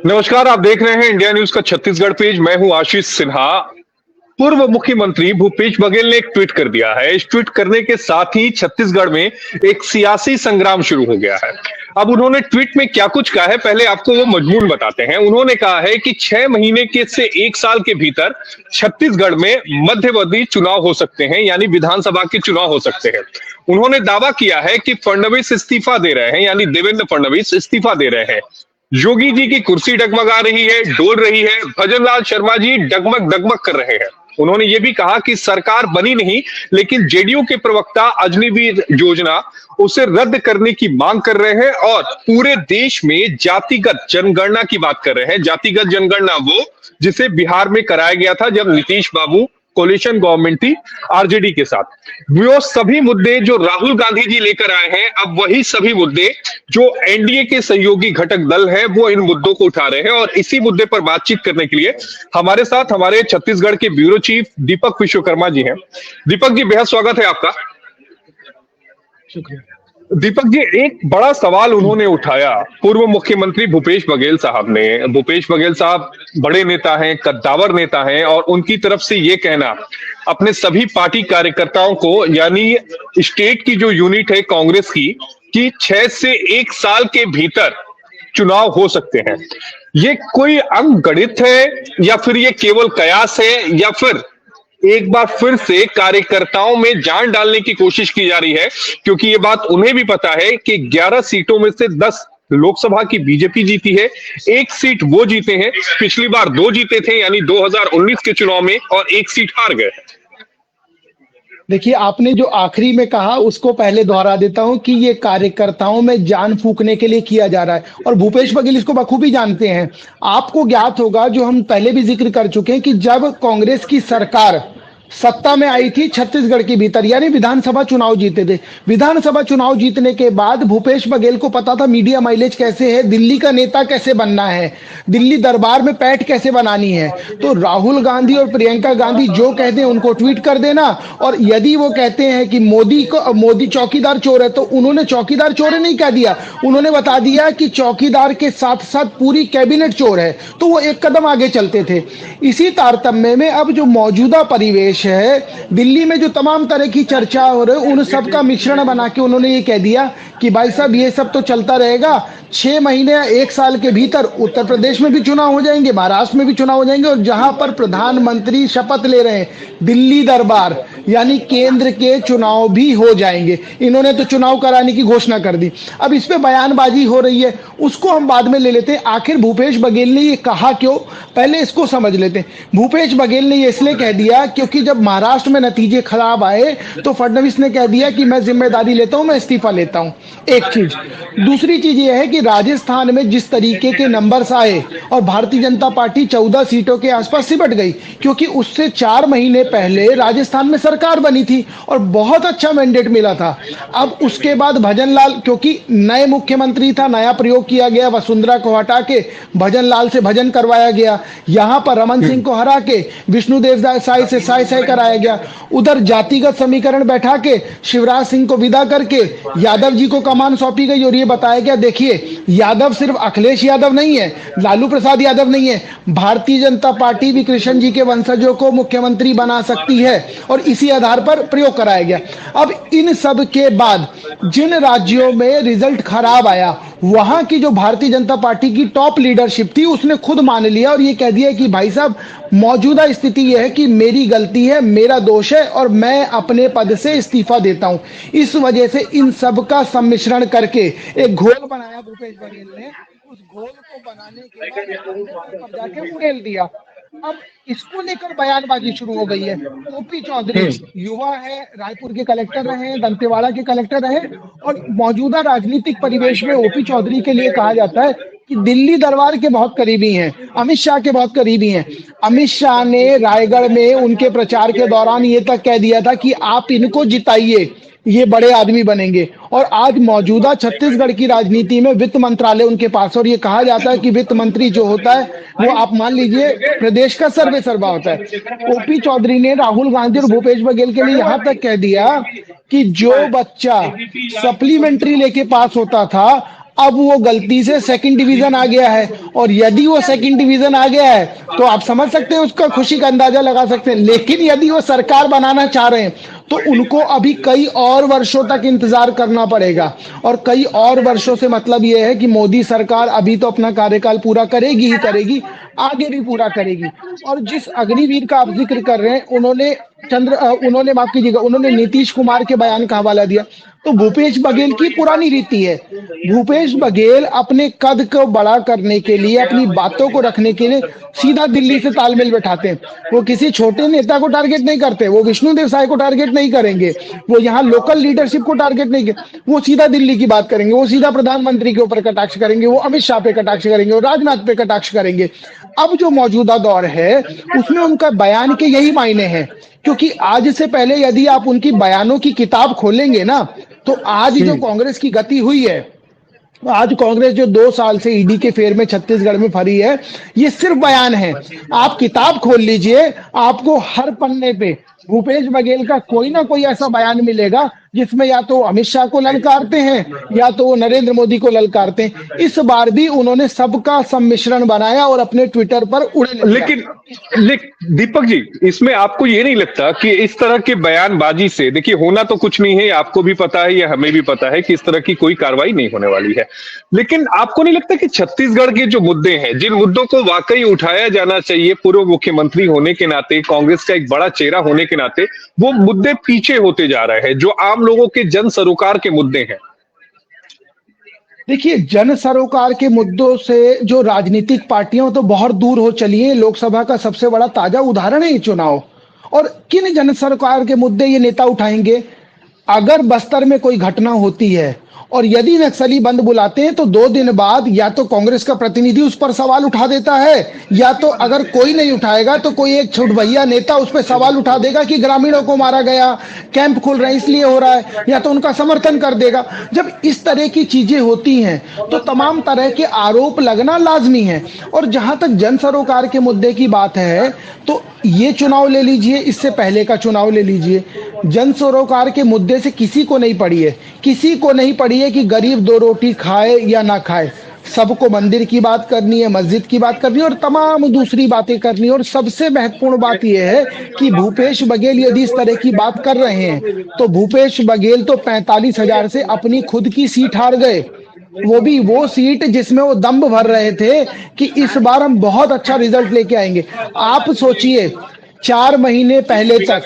नमस्कार, आप देख रहे हैं इंडिया न्यूज का छत्तीसगढ़ पेज। मैं हूं आशीष सिन्हा। पूर्व मुख्यमंत्री भूपेश बघेल ने एक ट्वीट कर दिया है। इस ट्वीट करने के साथ ही छत्तीसगढ़ में एक सियासी संग्राम शुरू हो गया है। अब उन्होंने ट्वीट में क्या कुछ कहा है, पहले आपको वो मजमून बताते हैं। उन्होंने कहा है कि 6 महीने के से 1 साल के भीतर छत्तीसगढ़ में मध्यवर्ती चुनाव हो सकते हैं, यानी विधानसभा के चुनाव हो सकते हैं। उन्होंने दावा किया है कि फडणवीस इस्तीफा दे रहे हैं, यानी देवेंद्र फडणवीस इस्तीफा दे रहे हैं। योगी जी की कुर्सी डगमगा रही है, डोल रही है। भजनलाल शर्मा जी डगमग डगमग कर रहे हैं। उन्होंने ये भी कहा कि सरकार बनी नहीं, लेकिन जेडीयू के प्रवक्ता अग्निवीर योजना उसे रद्द करने की मांग कर रहे हैं और पूरे देश में जातिगत जनगणना की बात कर रहे हैं। जातिगत जनगणना वो जिसे बिहार में कराया गया था जब नीतीश बाबू कोलिशन गवर्नमेंट थी आरजेडी के साथ। वो सभी मुद्दे जो राहुल गांधी जी लेकर आए हैं, अब वही सभी मुद्दे जो एनडीए के सहयोगी घटक दल है वो इन मुद्दों को उठा रहे हैं। और इसी मुद्दे पर बातचीत करने के लिए हमारे साथ हमारे छत्तीसगढ़ के ब्यूरो चीफ दीपक विश्वकर्मा जी हैं। दीपक जी, बेहद स्वागत है आपका। शुक्रिया। दीपक जी, एक बड़ा सवाल उन्होंने उठाया पूर्व मुख्यमंत्री भूपेश बघेल साहब ने। भूपेश बघेल साहब बड़े नेता हैं, कद्दावर नेता हैं, और उनकी तरफ से ये कहना अपने सभी पार्टी कार्यकर्ताओं को, यानी स्टेट की जो यूनिट है कांग्रेस की, कि 6 से 1 साल के भीतर चुनाव हो सकते हैं, ये कोई अंकगणित है या फिर ये केवल कयास है, या फिर एक बार फिर से कार्यकर्ताओं में जान डालने की कोशिश की जा रही है? क्योंकि ये बात उन्हें भी पता है कि 11 सीटों में से 10 लोकसभा की बीजेपी जीती है, 1 सीट वो जीते हैं। पिछली बार 2 जीते थे, यानी 2019 के चुनाव में, और 1 सीट हार गए। देखिए, आपने जो आखिरी में कहा उसको पहले दोहरा देता हूं कि ये कार्यकर्ताओं में जान फूंकने के लिए किया जा रहा है, और भूपेश बघेल इसको बखूबी जानते हैं। आपको ज्ञात होगा, जो हम पहले भी जिक्र कर चुके हैं, कि जब कांग्रेस की सरकार सत्ता में आई थी छत्तीसगढ़ के भीतर, यानी विधानसभा चुनाव जीते थे। विधानसभा चुनाव जीतने के बाद भूपेश बघेल को पता था मीडिया माइलेज कैसे है, दिल्ली का नेता कैसे बनना है, दिल्ली दरबार में पैठ कैसे बनानी है। तो राहुल गांधी और प्रियंका गांधी जो कहते हैं उनको ट्वीट कर देना, और यदि वो कहते हैं कि मोदी चौकीदार चोर है, तो उन्होंने चौकीदार चोर नहीं कह दिया, उन्होंने बता दिया कि चौकीदार के साथ साथ पूरी कैबिनेट चोर है। तो वो एक कदम आगे चलते थे। इसी तारतम्य में अब जो मौजूदा परिवेश है, दिल्ली में जो तमाम तरह की चर्चा हो रही है, उन सब का मिश्रण बना के उन्होंने ये कह दिया कि भाई साहब, ये सब तो चलता रहेगा। 6 महीने या 1 साल के भीतर उत्तर प्रदेश में भी चुनाव हो जाएंगे, महाराष्ट्र में भी चुनाव हो जाएंगे, और जहां पर प्रधानमंत्री शपथ ले रहे हैं, दिल्ली दरबार यानी केंद्र के चुनाव भी हो जाएंगे। इन्होंने तो चुनाव कराने की घोषणा कर दी। अब इस पे बयानबाजी हो रही है, उसको हम बाद में ले लेते हैं। आखिर भूपेश बघेल ने ये कहा क्यों, पहले इसको समझ लेते हैं। भूपेश बघेल ने ये इसलिए कह दिया क्योंकि जब महाराष्ट्र में नतीजे खराब आए तो फडणवीस ने कह दिया कि मैं जिम्मेदारी लेता हूं, मैं इस्तीफा लेता हूं। एक चीज। दूसरी चीज यह है कि राजस्थान में जिस तरीके के नंबर्स आए और भारतीय जनता पार्टी 14 सीटों के आसपास सिमट गई, क्योंकि उससे 4 महीने पहले राजस्थान में सरकार बनी थी और बहुत अच्छा मैंडेट मिला था। अब उसके बाद भजनलाल, क्योंकि नए मुख्यमंत्री था, नया प्रयोग किया गया, वसुंधरा को हटा के भजनलाल से भजन करवाया गया, यहां पर रमन सिंह को हरा के विष्णुदेव साय से साय कराया गया, उधर जातिगत समीकरण बैठा के शिवराज सिंह को विदा करके यादव जी को कमान सौंपी गई, और ये बताया गया देखिए, यादव सिर्फ अखिलेश यादव नहीं है, लालू प्रसाद यादव नहीं है, भारतीय जनता पार्टी भी कृष्ण जी के वंशजों को मुख्यमंत्री बना सकती है, और इसी आधार पर प्रयोग कराया गया। अब इन सब के बाद जिन राज्यों में रिजल्ट खराब आया, वहां की जो भारतीय जनता पार्टी की टॉप लीडरशिप थी, उसने खुद मान लिया और ये कह दिया कि भाई साहब, मौजूदा स्थिति यह है कि मेरी गलती है, मेरा दोष है, और मैं अपने पद से इस्तीफा देता हूं। इस वजह से इन सब का सम्मिश्रण करके एक घोल बनाया भूपेश बघेल ने। उस घोल को बनाने के बाद जाके उड़ेल दिया। अब इसको लेकर बयानबाजी शुरू हो गई है। ओपी चौधरी युवा है, रायपुर के कलेक्टर रहे, दंतेवाड़ा के कलेक्टर रहे, और मौजूदा राजनीतिक परिवेश में ओपी चौधरी के लिए कहा जाता है कि दिल्ली दरबार के बहुत करीबी हैं, अमित शाह के बहुत करीबी हैं। अमित शाह ने रायगढ़ में उनके प्रचार के दौरान ये तक कह दिया था कि आप इनको जिताइए, ये बड़े आदमी बनेंगे। और आज मौजूदा छत्तीसगढ़ की राजनीति में वित्त मंत्रालय उनके पास, और ये कहा जाता है कि वित्त मंत्री जो होता है वो आप मान लीजिए प्रदेश का सर्वे सर्वा होता है। ओपी चौधरी ने राहुल गांधी और भूपेश बघेल के लिए यहां तक कह दिया कि जो बच्चा सप्लीमेंट्री लेके पास होता था, अब वो गलती से सेकंड डिवीजन आ गया है, और यदि वो सेकंड डिवीजन आ गया है तो आप समझ सकते हैं, उसका खुशी का अंदाजा लगा सकते हैं। लेकिन यदि वो सरकार बनाना चाह रहे हैं तो उनको अभी कई और वर्षों तक इंतजार करना पड़ेगा, और कई और वर्षों से मतलब ये है कि मोदी सरकार अभी तो अपना कार्यकाल पूरा करेगी ही करेगी, आगे भी पूरा करेगी। और जिस अग्निवीर का आप जिक्र कर रहे हैं, उन्होंने माफ कीजिएगा, उन्होंने नीतीश कुमार के बयान का हवाला दिया। तो भूपेश बघेल की पुरानी रीति है, भूपेश बघेल अपने कद को बड़ा करने के लिए, अपनी बातों को रखने के लिए सीधा दिल्ली से तालमेल बैठाते हैं। वो किसी छोटे नेता को टारगेट नहीं करते, वो विष्णुदेव साय को टारगेट नहीं करेंगे, वो यहाँ लोकल लीडरशिप को टारगेट नहीं करेंगे, वो सीधा दिल्ली की बात करेंगे, वो सीधा प्रधानमंत्री के ऊपर कटाक्ष करेंगे, वो अमित शाह पे कटाक्ष करेंगे, वो राजनाथ पे कटाक्ष करेंगे। अब जो मौजूदा दौर है उसमें उनका बयान के यही मायने हैं, क्योंकि आज से पहले यदि आप उनकी बयानों की किताब खोलेंगे ना, तो आज जो कांग्रेस की गति हुई है, आज कांग्रेस जो 2 साल से ईडी के फेर में छत्तीसगढ़ में फरी है, ये सिर्फ बयान है। आप किताब खोल लीजिए, आपको हर पन्ने पे भूपेश बघेल का कोई ना कोई ऐसा बयान मिलेगा जिसमें या तो अमित शाह को ललकारते हैं या तो वो नरेंद्र मोदी को ललकारते हैं। इस बार भी उन्होंने सबका सम्मिश्रण बनाया और अपने ट्विटर पर उड़े। लेकिन दीपक जी, इसमें आपको ये नहीं लगता कि इस तरह के बयानबाजी से, देखिए होना तो कुछ नहीं है, आपको भी पता है, या हमें भी पता है कि इस तरह की कोई कार्रवाई नहीं होने वाली है, लेकिन आपको नहीं लगता कि छत्तीसगढ़ के जो मुद्दे हैं, जिन मुद्दों को वाकई उठाया जाना चाहिए, पूर्व मुख्यमंत्री होने के नाते, कांग्रेस का एक बड़ा चेहरा होने के नाते, वो मुद्दे पीछे होते जा रहे हैं, जो आम लोगों के जन सरोकार के मुद्दे हैं? देखिए, जन सरोकार के मुद्दों से जो राजनीतिक पार्टियां तो बहुत दूर हो चली हैं। लोकसभा का सबसे बड़ा ताजा उदाहरण है ये चुनाव। और किन जन सरोकार के मुद्दे ये नेता उठाएंगे? अगर बस्तर में कोई घटना होती है और यदि नक्सली बंद बुलाते हैं तो 2 दिन बाद या तो कांग्रेस का प्रतिनिधि उस पर सवाल उठा देता है, या तो अगर कोई नहीं उठाएगा तो कोई एक छुटभैया नेता उस पर सवाल उठा देगा कि ग्रामीणों को मारा गया, कैंप खुल रहे इसलिए हो रहा है, या तो उनका समर्थन कर देगा। जब इस तरह की चीजें होती हैं तो तमाम तरह के आरोप लगना लाजमी है। और जहां तक जन सरोकार के मुद्दे की बात है तो ये चुनाव ले लीजिए, इससे पहले का चुनाव ले लीजिए, जन सरोकार के मुद्दे से किसी को नहीं पड़ी है, किसी को नहीं पड़ी है कि गरीब 2 रोटी खाए या ना खाए। सबको मंदिर की बात करनी है, मस्जिद की बात करनी है और तमाम दूसरी बातें करनी है। और सबसे महत्वपूर्ण बात यह है कि भूपेश बघेल यदि इस तरह की बात कर रहे हैं तो भूपेश बघेल तो 45,000 से अपनी खुद की सीट हार गए, वो भी वो सीट जिसमें वो दम्भ भर रहे थे कि इस बार हम बहुत अच्छा रिजल्ट लेके आएंगे। आप सोचिए, 4 महीने पहले तक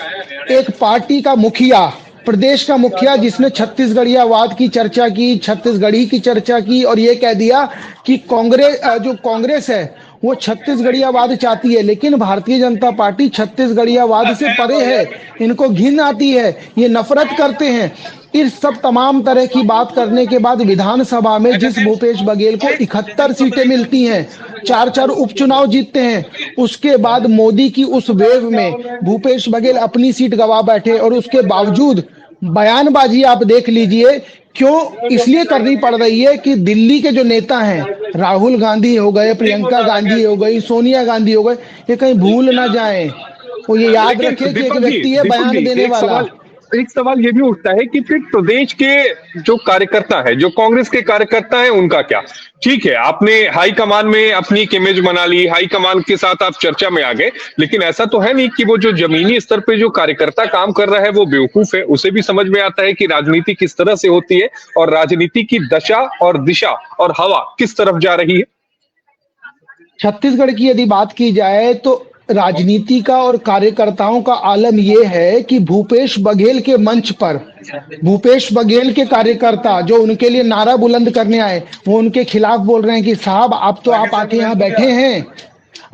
एक पार्टी का मुखिया, प्रदेश का मुखिया, जिसने छत्तीसगढ़ियावाद की चर्चा की, छत्तीसगढ़ी की चर्चा की और ये कह दिया कि कांग्रेस है वो छत्तीसगढ़ियावाद चाहती है, लेकिन भारतीय जनता पार्टी छत्तीसगढ़ियावाद से परे है, इनको घिन आती है, ये नफरत करते हैं। इस सब तमाम तरह की बात करने के बाद विधानसभा में जिस भूपेश बघेल को 71 सीटें मिलती हैं, 4-4 उपचुनाव जीतते हैं, उसके बाद मोदी की उस वेव में भूपेश बघेल अपनी सीट गंवा बैठे। और उसके बावजूद बयानबाजी आप देख लीजिए क्यों इसलिए करनी पड़ रही है कि दिल्ली के जो नेता हैं, राहुल गांधी हो गए, प्रियंका गांधी हो गई, सोनिया गांधी हो गए, ये कहीं भूल ना जाएं, वो ये याद रखें कि एक व्यक्ति है बयान देने वाला। एक सवाल ये भी उठता है कि फिर प्रदेश के जो कार्यकर्ता है, जो कांग्रेस के कार्यकर्ता है, उनका क्या? ठीक है, आपने हाईकमान में अपनी एक इमेज बना ली, हाईकमान के साथ आप चर्चा में आ गए, लेकिन ऐसा तो है नहीं कि वो जो जमीनी स्तर पे जो कार्यकर्ता काम कर रहा है वो बेवकूफ है। उसे भी समझ में आता है कि राजनीति किस तरह से होती है और राजनीति की दशा और दिशा और हवा किस तरफ जा रही है। छत्तीसगढ़ की यदि बात की जाए तो राजनीति का और कार्यकर्ताओं का आलम यह है कि भूपेश बघेल के मंच पर भूपेश बघेल के कार्यकर्ता जो उनके लिए नारा बुलंद करने आए, वो उनके खिलाफ बोल रहे हैं कि साहब आप आके यहाँ बैठे हैं,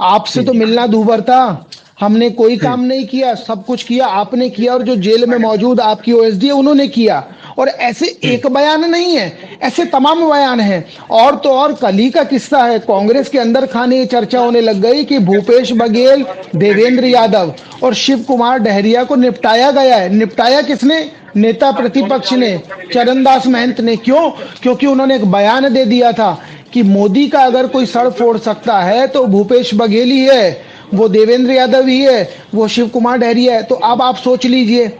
आपसे तो मिलना दूभर था, हमने कोई काम नहीं किया, सब कुछ किया आपने किया, और जो जेल में मौजूद आपकी ओएसडी है उन्होंने किया। और ऐसे एक बयान नहीं है, ऐसे तमाम बयान हैं। और तो और कल ही का किस्सा है, कांग्रेस के अंदर खाने ये चर्चा होने लग गई कि भूपेश बघेल, देवेंद्र यादव और शिव कुमार डहरिया को निपटाया गया है। निपटाया किसने? नेता प्रतिपक्ष ने, चरणदास महंत ने। क्यों? क्योंकि उन्होंने एक बयान दे दिया था कि मोदी का अगर कोई सर फोड़ सकता है तो भूपेश बघेल ही है, वो देवेंद्र यादव ही है, वो शिव कुमार डहरिया है। तो अब आप सोच लीजिए,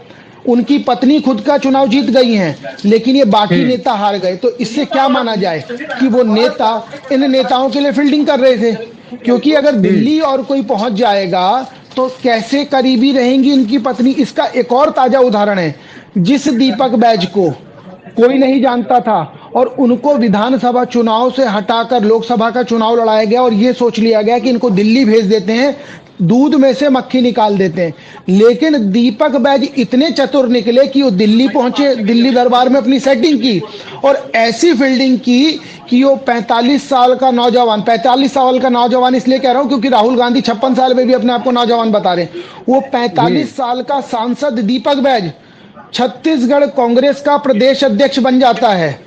उनकी पत्नी खुद का चुनाव जीत गई हैं, लेकिन ये बाकी नेता हार गए। तो इससे क्या माना जाए कि वो नेता इन नेताओं के लिए फील्डिंग कर रहे थे? क्योंकि अगर दिल्ली और कोई पहुंच जाएगा तो कैसे करीबी रहेंगी इनकी पत्नी। इसका एक और ताजा उदाहरण है, जिस दीपक बैज को कोई नहीं जानता था और उनको विधानसभा चुनाव से हटाकर लोकसभा का चुनाव लड़ाया गया और ये सोच लिया गया कि इनको दिल्ली भेज देते हैं, दूध में से मक्खी निकाल देते हैं। लेकिन दीपक बैज इतने चतुर निकले कि वो दिल्ली पहुंचे, दिल्ली दरबार में अपनी सेटिंग की और ऐसी फील्डिंग की कि वो 45 साल का नौजवान, 45 साल का नौजवान इसलिए कह रहा हूं क्योंकि राहुल गांधी 56 साल में भी अपने आप को नौजवान बता रहे हैं। वो 45 साल का सांसद दीपक बैज छत्तीसगढ़ कांग्रेस का प्रदेश अध्यक्ष बन जाता है,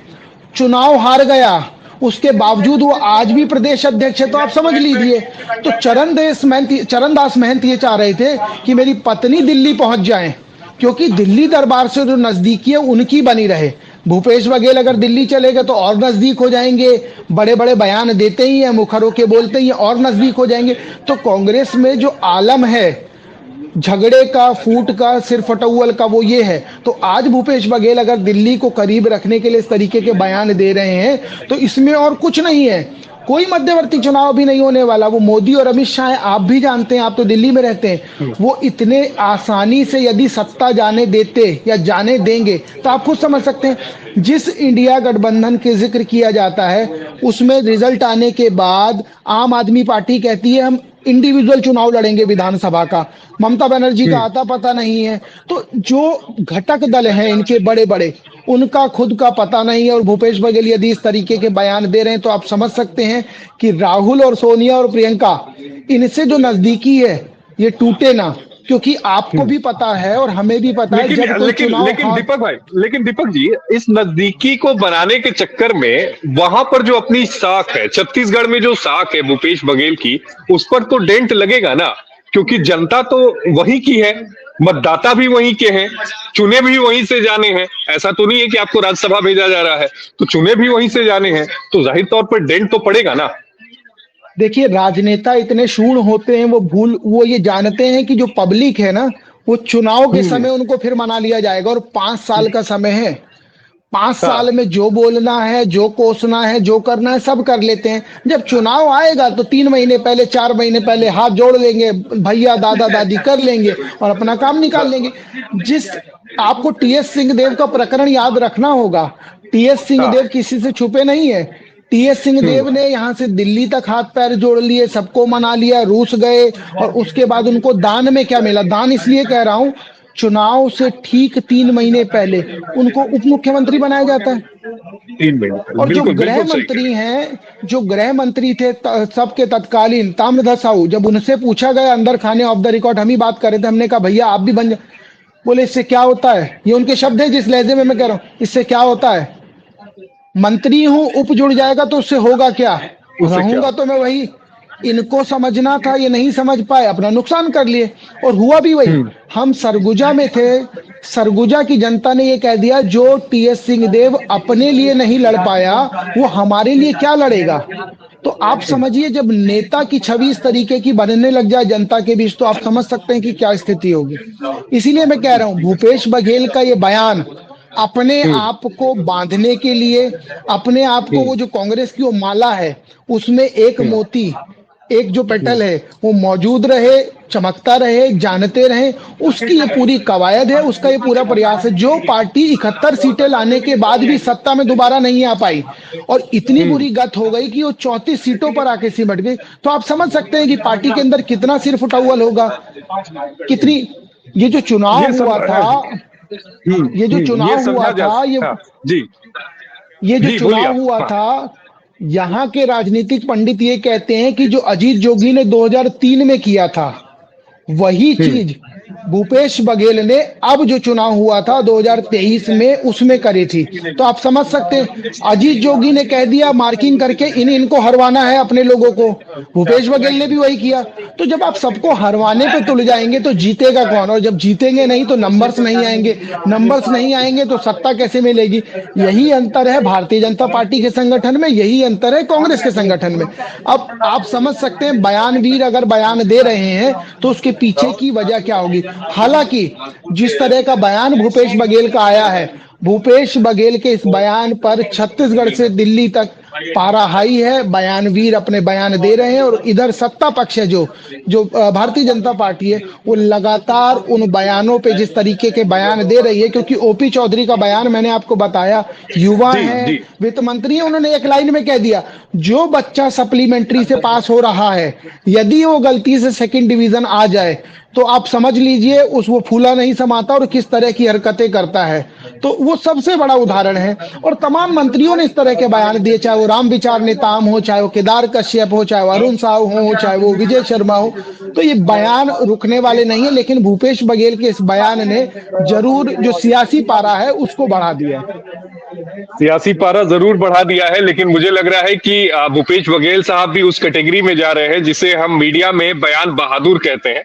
चुनाव हार गया, उसके बावजूद वो आज भी प्रदेश अध्यक्ष है। तो आप समझ लीजिए। तो चरणदास महंत ये चाह रहे थे कि मेरी पत्नी दिल्ली पहुंच जाए, क्योंकि दिल्ली दरबार से जो नजदीकी है उनकी बनी रहे। भूपेश बघेल अगर दिल्ली चले गए तो और नजदीक हो जाएंगे, बड़े बड़े बयान देते ही हैं, मुखर होके बोलते ही हैं, और नजदीक हो जाएंगे। तो कांग्रेस में जो आलम है झगड़े का, फूट का, सिर फटौल का, वो ये है। तो आज भूपेश बघेल अगर दिल्ली को करीब रखने के लिए इस तरीके के बयान दे रहे हैं तो इसमें और कुछ नहीं है। कोई मध्यवर्ती चुनाव भी नहीं होने वाला। वो मोदी और अमित शाह है, आप भी जानते हैं, आप तो दिल्ली में रहते हैं। वो इतने आसानी से यदि सत्ता जाने देते या जाने देंगे तो आप खुद समझ सकते हैं। जिस इंडिया गठबंधन के जिक्र किया जाता है उसमें रिजल्ट आने के बाद आम आदमी पार्टी कहती है हम इंडिविजुअल चुनाव लड़ेंगे विधानसभा का। ममता बनर्जी का आता पता नहीं है। तो जो घटक दल हैं इनके बड़े बड़े, उनका खुद का पता नहीं है। और भूपेश बघेल यदि इस तरीके के बयान दे रहे हैं तो आप समझ सकते हैं कि राहुल और सोनिया और प्रियंका, इनसे जो नजदीकी है ये टूटे ना। क्योंकि आपको भी पता है और हमें भी पता है, जब कोई चुनाव लेकिन दीपक जी, इस नजदीकी को बनाने के चक्कर में वहां पर जो अपनी साख है, छत्तीसगढ़ में जो साख है भूपेश बघेल की, उस पर तो डेंट लगेगा ना। क्योंकि जनता तो वहीं की है, मतदाता भी वहीं के हैं, चुने भी वहीं से जाने हैं। ऐसा तो नहीं है कि आपको राज्यसभा भेजा जा रहा है, तो चुने भी वहीं से जाने हैं, तो जाहिर तौर पर डेंट तो पड़ेगा ना। देखिए, राजनेता इतने शून्य होते हैं, वो ये जानते हैं कि जो पब्लिक है ना, वो चुनाव के समय उनको फिर मना लिया जाएगा। और 5 साल का समय है, 5 साल में जो बोलना है, जो कोसना है, जो करना है, सब कर लेते हैं। जब चुनाव आएगा तो 3 महीने पहले, 4 महीने पहले हाथ जोड़ लेंगे, भैया दादा दादी कर लेंगे और अपना काम निकाल लेंगे। जिस आपको टीएस सिंहदेव का प्रकरण याद रखना होगा। टीएस सिंहदेव किसी से छुपे नहीं है। टीएस सिंहदेव ने यहाँ से दिल्ली तक हाथ पैर जोड़ लिए, सबको मना लिया, रूस गए और उसके बाद उनको दान में क्या मिला। दान इसलिए कह रहा हूं, चुनाव से ठीक 3 महीने पहले उनको उप मुख्यमंत्री बनाया जाता है। 3 महीने। और जो गृह मंत्री हैं, जो गृह मंत्री थे सबके तत्कालीन, ताम्रध्वज साहू, जब उनसे पूछा गया अंदर खाने ऑफ द रिकॉर्ड, हम ही बात कर रहे थे, हमने कहा भैया आप भी बन जाए। बोले इससे क्या होता है, ये उनके शब्द है जिस लहजे में मैं कह रहा हूँ, इससे क्या होता है, मंत्री हूं, उप जुड़ जाएगा तो उससे होगा क्या, रहूंगा तो मैं वही। इनको समझना था, ये नहीं समझ पाए, अपना नुकसान कर लिए और हुआ भी वही। हम सरगुजा में थे, सरगुजा की जनता ने ये कह दिया जो टीएस सिंहदेव अपने लिए नहीं लड़ पाया वो हमारे लिए क्या लड़ेगा। तो आप समझिए, जब नेता की छवि इस तरीके की बनने लग जाए जनता के बीच, तो आप समझ सकते हैं कि क्या स्थिति होगी। इसीलिए मैं कह रहा हूं, भूपेश बघेल का ये बयान अपने आप को बांधने के लिए, अपने आप को, वो जो कांग्रेस की वो माला है उसमें एक मोती, एक जो पेटल है वो मौजूद रहे, चमकता रहे, जानते रहे, उसकी ये पूरी कवायद है, उसका ये पूरा प्रयास है। जो पार्टी 71 सीटें लाने के बाद भी सत्ता में दोबारा नहीं आ पाई और इतनी बुरी गत हो गई कि वो 34 सीटों पर आके सिमट गई, तो आप समझ सकते हैं कि पार्टी के अंदर कितना सिर फुटौल होगा, कितनी। ये जो चुनाव हुआ था, ये जो चुनाव हुआ था, ये जो चुनाव हुआ था, यहाँ के राजनीतिक पंडित ये कहते हैं कि जो अजीत जोगी ने 2003 में किया था वही चीज भूपेश बघेल ने अब जो चुनाव हुआ था 2023 में उसमें करी थी। तो आप समझ सकते हैं, अजीत जोगी ने कह दिया मार्किंग करके इनको हरवाना है अपने लोगों को, भूपेश बघेल ने भी वही किया। तो जब आप सबको हरवाने पे तुल जाएंगे तो जीतेगा कौन, और जब जीतेंगे नहीं तो नंबर्स नहीं आएंगे, नंबर्स नहीं आएंगे तो सत्ता कैसे मिलेगी। यही अंतर है भारतीय जनता पार्टी के संगठन में, यही अंतर है कांग्रेस के संगठन में। अब आप समझ सकते हैं, बयानवीर अगर बयान दे रहे हैं तो उसके पीछे की वजह क्या होगी। होगी। हालांकि जिस तरह का बयान भूपेश बघेल का आया है, भूपेश बघेल के इस बयान पर छत्तीसगढ़ से दिल्ली तक पारा हाई है। बयानवीर अपने बयान दे रहे हैं और इधर सत्ता पक्ष है जो भारतीय जनता पार्टी है, वो लगातार उन बयानों पे जिस तरीके के बयान दे रही है, क्योंकि ओपी चौधरी का बयान मैंने आपको बताया, युवा है, वित्त मंत्री है, उन्होंने एक लाइन में कह दिया, जो बच्चा सप्लीमेंट्री से पास हो रहा है यदि वो गलती से सेकंड डिवीजन आ जाए तो आप समझ लीजिए वो फूला नहीं समाता और किस तरह की हरकतें करता है। तो वो सबसे बड़ा उदाहरण है। और तमाम मंत्रियों ने इस तरह के बयान दिए, चाहे वो राम विचार नेताम हो, चाहे वो केदार कश्यप हो, चाहे वो अरुण साहू हो, चाहे वो विजय शर्मा हो। तो ये बयान रुकने वाले नहीं है, लेकिन भूपेश बघेल के इस बयान ने जरूर जो सियासी पारा है उसको बढ़ा दिया है। सियासी पारा जरूर बढ़ा दिया है, लेकिन मुझे लग रहा है कि भूपेश बघेल साहब भी उस कैटेगरी में जा रहे हैं जिसे हम मीडिया में बयान बहादुर कहते हैं।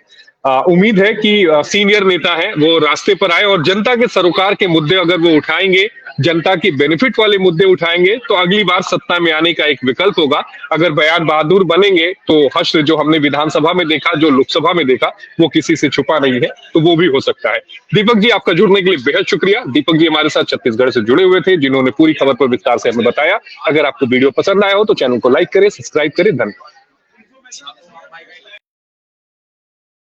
उम्मीद है कि सीनियर नेता हैं वो रास्ते पर आए और जनता के सरोकार के मुद्दे अगर वो उठाएंगे, जनता की बेनिफिट वाले मुद्दे उठाएंगे, तो अगली बार सत्ता में आने का एक विकल्प होगा। अगर बयान बहादुर बनेंगे तो हश्र जो हमने विधानसभा में देखा, जो लोकसभा में देखा, वो किसी से छुपा नहीं है, तो वो भी हो सकता है। दीपक जी, आपका जुड़ने के लिए बेहद शुक्रिया। दीपक जी हमारे साथ छत्तीसगढ़ से जुड़े हुए थे, जिन्होंने पूरी खबर पर विस्तार से हमें बताया। अगर आपको वीडियो पसंद आया हो तो चैनल को लाइक करें, सब्सक्राइब करें। धन्यवाद।